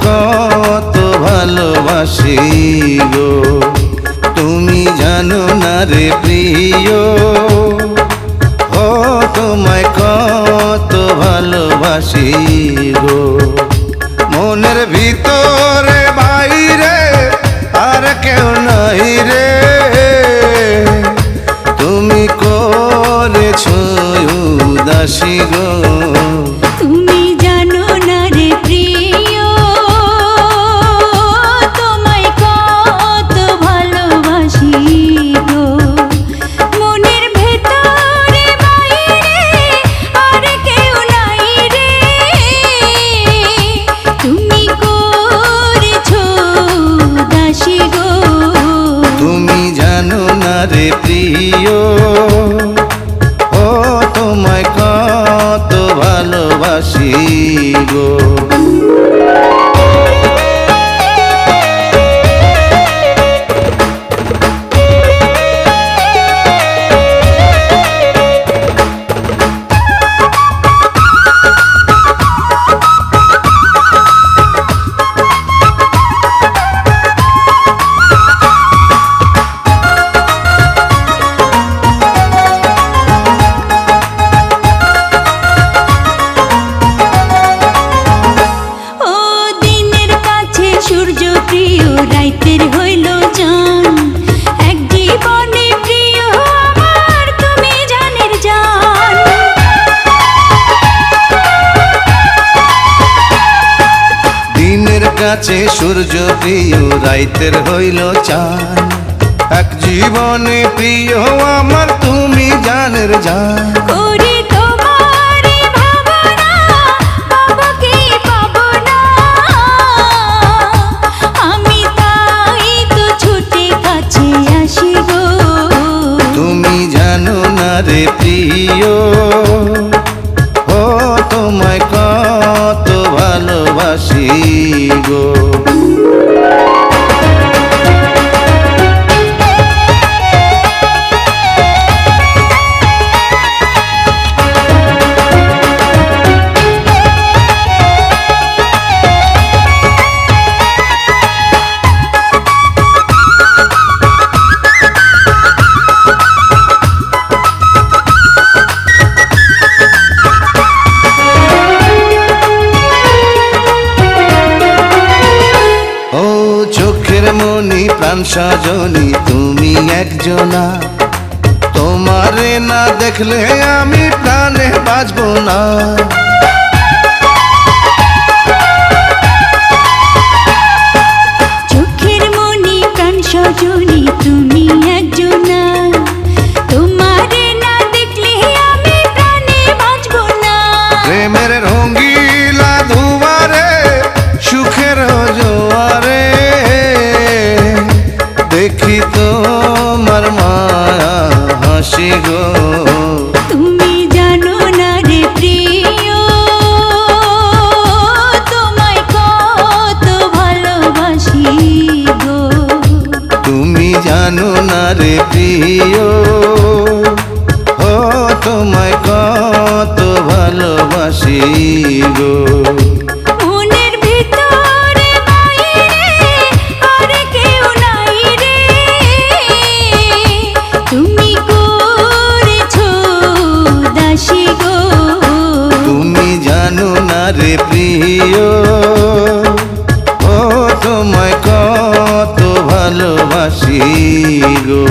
কত ভালোবাসি গো, তুমি জানো না রে প্রিয়, ও তোমায় কত ভালোবাসি গো। মনের ভিতরে বাইরে আর কেউ নাই রে, তুমি করেছো উদাসী গো। তুমি জানো না রে প্রিয়, তোমায় কত ভালোবাসি গো। মনের ভেতরে বাইরে আর কেউ নাই রে, তুমি করেছো উদাসী গো। তুমি জানো না রে প্রিয়, ও তোমায় কত ভালোবাসি গো। সূর্য প্রিয় রাইতের হইল জান, এক জীবনে প্রিয় আমার তুমি জানের জান। দিনের কাছে সূর্য প্রিয় রাইতের হইল চান, এক জীবনে প্রিয় আমার তুমি জানের জান। করি তোমারে ভাবনা, বাবাকে পাবো না, আমি তাই তো ছুটে কাছে আসি গো। তুমি জানো না রে প্রিয়, ও তোমায় কত ভালোবাসি গো। চোখের মনি প্রাণ সজনী তুমি একজনা, তোমারে না দেখলে আমি প্রাণে বাঁচব না। চোখের মনি প্রাণ সজনী তুমি একজনা, তোমারে না দেখলে আমি প্রাণে বাঁচব না। প্রেমের রঙ্গিলা দুয়ারে সুখের জোয়ারে, দেখি তোমার মায়া হাসি গো। তুমি জানো না রে প্রিয়, তোমায় কত ভালোবাসি গো। তুমি জানো না রে প্রিয়, ও তোমায় কত ভালোবাসি গো। মনের ভিতরে বাইরে আর কেউ নাই রে, তুমি করেছো উদাসী গো। তুমি জানো না রে প্রিয়, ও তোমায় কত ভালোবাসি গো।